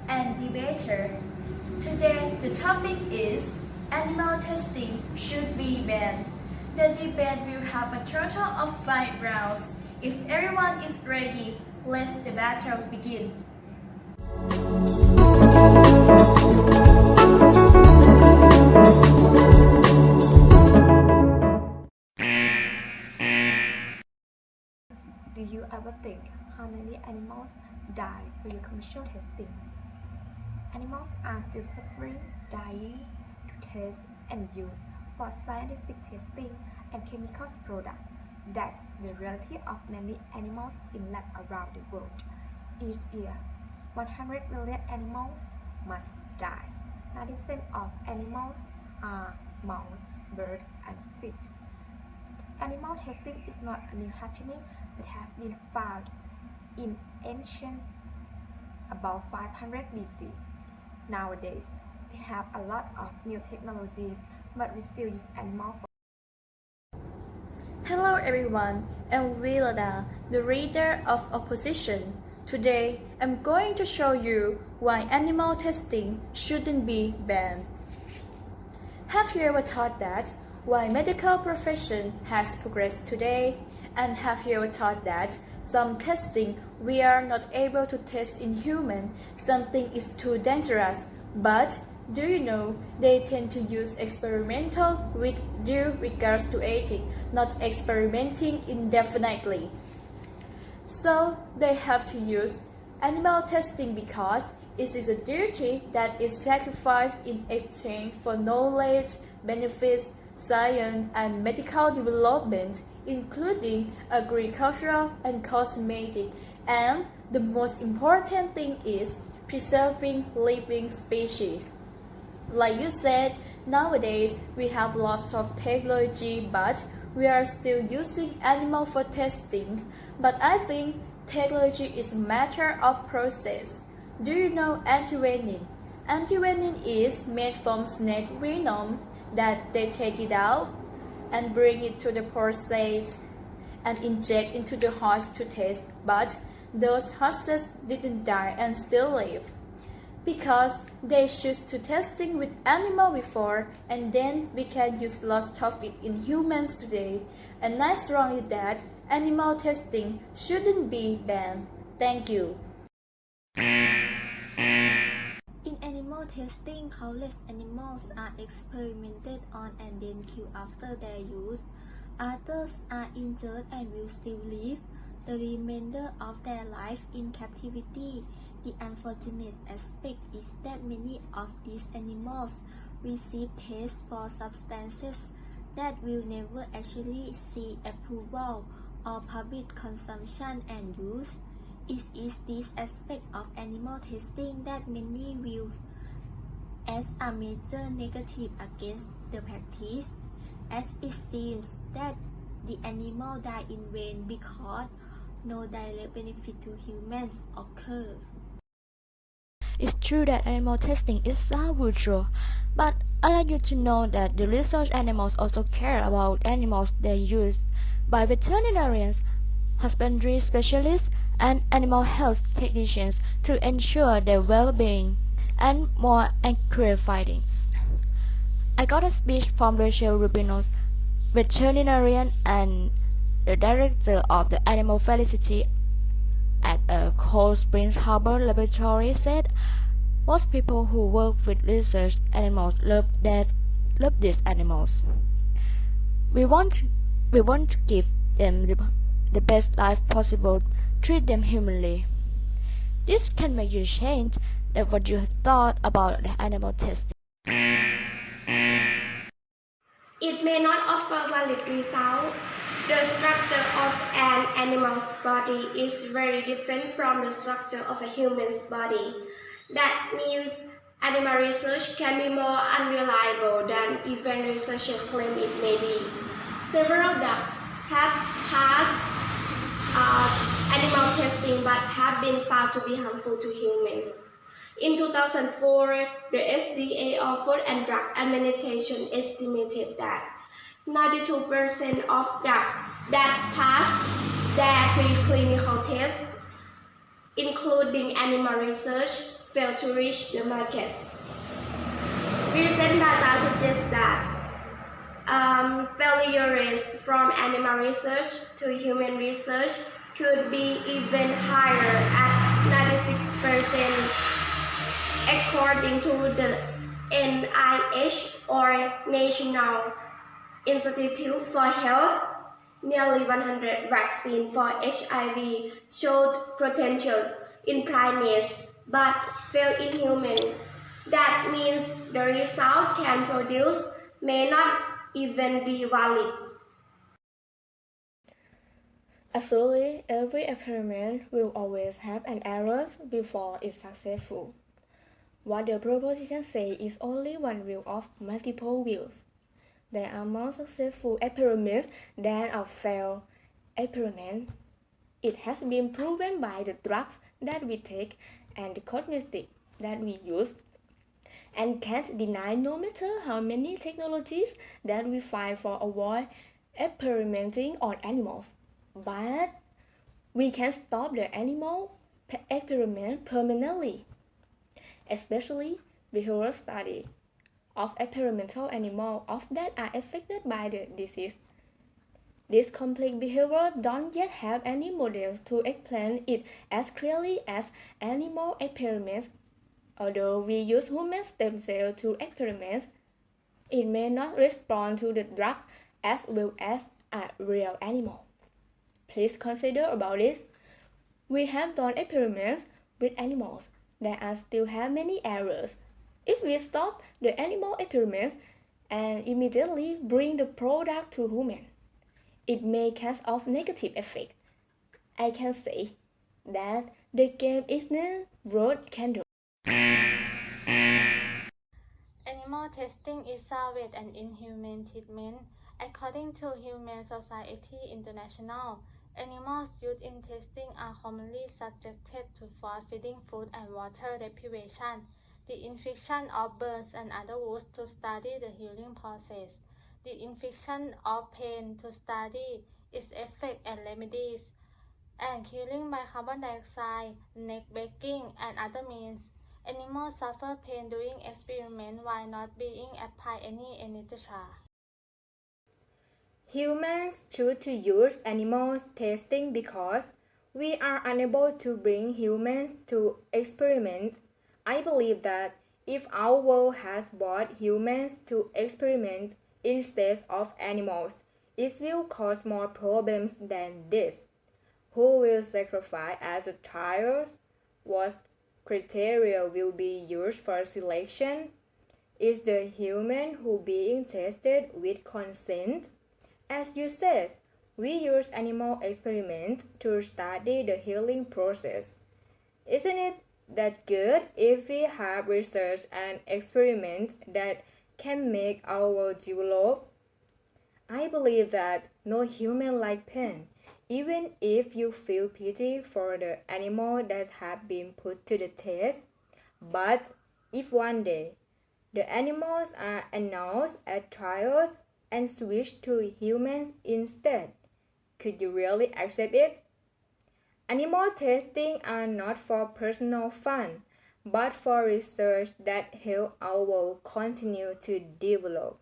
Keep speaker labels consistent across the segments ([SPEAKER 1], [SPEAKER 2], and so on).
[SPEAKER 1] and debater. Today, the topic is animal testing should be banned. The debate will have a total of 5 rounds. If everyone is ready, let the battle begin.
[SPEAKER 2] Do you ever think how many animals die for your commercial testing? Animals are still suffering, dying to test and use for scientific testing and chemicals products. That's the reality of many animals in labs around the world. Each year, 100 million animals must die. 90% of animals are mouse, bird, and fish. Animal testing is not a new happening, but have been found in ancient about 500 BC. Nowadays, we have a lot of new technologies, but we still use animals for.
[SPEAKER 1] Hello everyone, I'm Vilada, the reader of Opposition. Today, I'm going to show you why animal testing shouldn't be banned. Have you ever thought that why medical profession has progressed today? And have you ever thought that some testing we are not able to test in human, something is too dangerous, but do you know they tend to use experimental with due regards to ethics, not experimenting indefinitely. So they have to use animal testing because it is a duty that is sacrificed in exchange for knowledge, benefits, science, and medical development, including agricultural and cosmetic. And the most important thing is preserving living species. Like you said, nowadays we have lots of technology, but we are still using animals for testing. But I think technology is a matter of process. Do you know antivenin? Antivenin is made from snake venom that they take it out and bring it to the process and inject into the horse to test, but those horses didn't die and still live because they choose to testing with animal before, and then we can use lots of it in humans today. And I strongly that animal testing shouldn't be banned. Thank you.
[SPEAKER 3] In animal testing, countless animals are experimented on and then killed after their use. Others are injured and will still live the remainder of their life in captivity. The unfortunate aspect is that many of these animals receive tests for substances that will never actually see approval or public consumption and use. It is this aspect of animal testing that many view as a major negative against the practice, as it seems that the animal die in vain because no direct benefit to humans occur.
[SPEAKER 4] It's true that animal testing is virtual, but I'd like you to know that the research animals also care about animals they use by veterinarians, husbandry specialists, and animal health technicians to ensure their well-being and more accurate findings. I got a speech from Rachel Rubino, veterinarian and the director of the animal felicity at a Cold Springs Harbor laboratory, said, "Most people who work with research animals love these animals. We want to give them the best life possible, treat them humanly." This can make you change that what you have thought about the animal testing.
[SPEAKER 5] It may not offer valid result. The structure of an animal's body is very different from the structure of a human's body. That means animal research can be more unreliable than even researchers claim it may be. Several drugs have passed animal testing but have been found to be harmful to humans. In 2004, the FDA of Food and Drug Administration estimated that 92% of drugs that passed their preclinical tests, including animal research, failed to reach the market. Recent data suggests that failure rates from animal research to human research could be even higher at 96%, according to the NIH or National Institute for Health. Nearly 100 vaccines for HIV showed potential in primates but failed in humans. That means the result can produce may not even be valid.
[SPEAKER 2] Absolutely, every experiment will always have an error before it's successful. What the proposition says is only one view of multiple views. There are more successful experiments than of failed experiments. It has been proven by the drugs that we take and the cosmetics that we use, and can't deny no matter how many technologies that we find for avoid experimenting on animals. But we can stop the animal experiment permanently, especially behavioral study of experimental animals that are affected by the disease. This complex behavior don't yet have any models to explain it as clearly as animal experiments. Although we use human stem cells to experiment, it may not respond to the drug as well as a real animal. Please consider about this. We have done experiments with animals that are still have many errors. If we stop the animal experiments and immediately bring the product to human, it may cause off negative effect. I can say that the game isn't broad candle.
[SPEAKER 3] Animal testing is savage and inhumane treatment. According to Humane Society International, animals used in testing are commonly subjected to force-feeding, food and water deprivation, the infliction of burns and other wounds to study the healing process, the infliction of pain to study its effect and remedies, and killing by carbon dioxide, neck breaking, and other means. Animals suffer pain during experiment while not being applied any anesthesia.
[SPEAKER 2] Humans choose to use animal testing because we are unable to bring humans to experiment. I believe that if our world has brought humans to experiment instead of animals, it will cause more problems than this. Who will sacrifice as a child? What criteria will be used for selection? Is the human who being tested with consent? As you said, we use animal experiments to study the healing process. Isn't it that good if we have research and experiments that can make our world develop? I believe that no human like pain, even if you feel pity for the animal that have been put to the test. But if one day the animals are announced as trials and switch to humans instead, could you really accept it? Animal testing are not for personal fun, but for research that help our world continue to develop.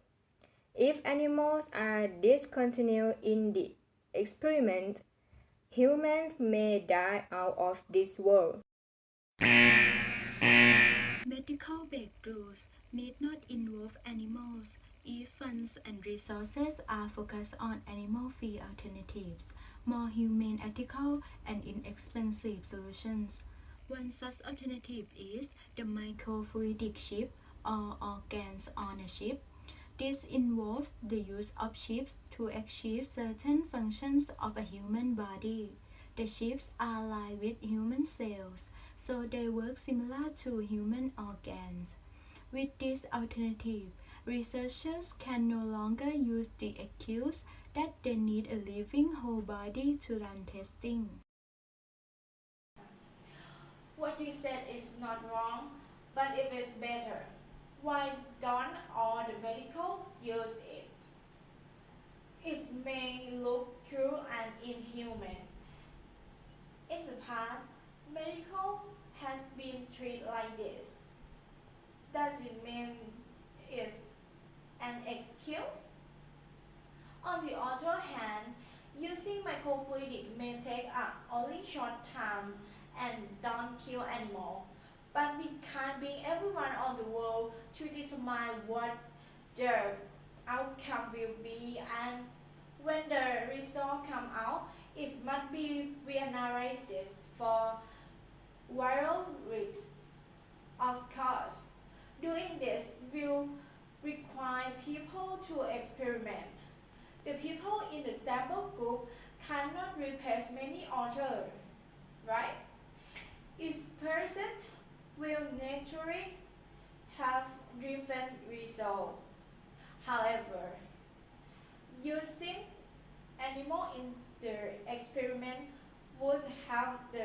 [SPEAKER 2] If animals are discontinued in the experiment, humans may die out of this world.
[SPEAKER 6] Medical breakthroughs need not involve animals if funds and resources are focused on animal-free alternatives, more humane, ethical, and inexpensive solutions. One such alternative is the microfluidic chip or organs on a chip. This involves the use of chips to achieve certain functions of a human body. The chips are lined with human cells, so they work similar to human organs. With this alternative, researchers can no longer use the excuse that they need a living whole body to run testing.
[SPEAKER 1] What you said is not wrong, but if it's better, why don't all the medical use it? It may look cruel and inhuman. In the past, medical has been treated like this. does it mean it's an excuse? On the other hand, using microfluidic may take up only short time and don't kill animals. But we can't bring everyone on the world to determine what the outcome will be, and when the result come out, it must be reanalyzed for viral risks. Of course, doing this will require people to experiment. The people in the sample group cannot replace many others, right? Each person will naturally have different results. However, using animals in the experiment would help the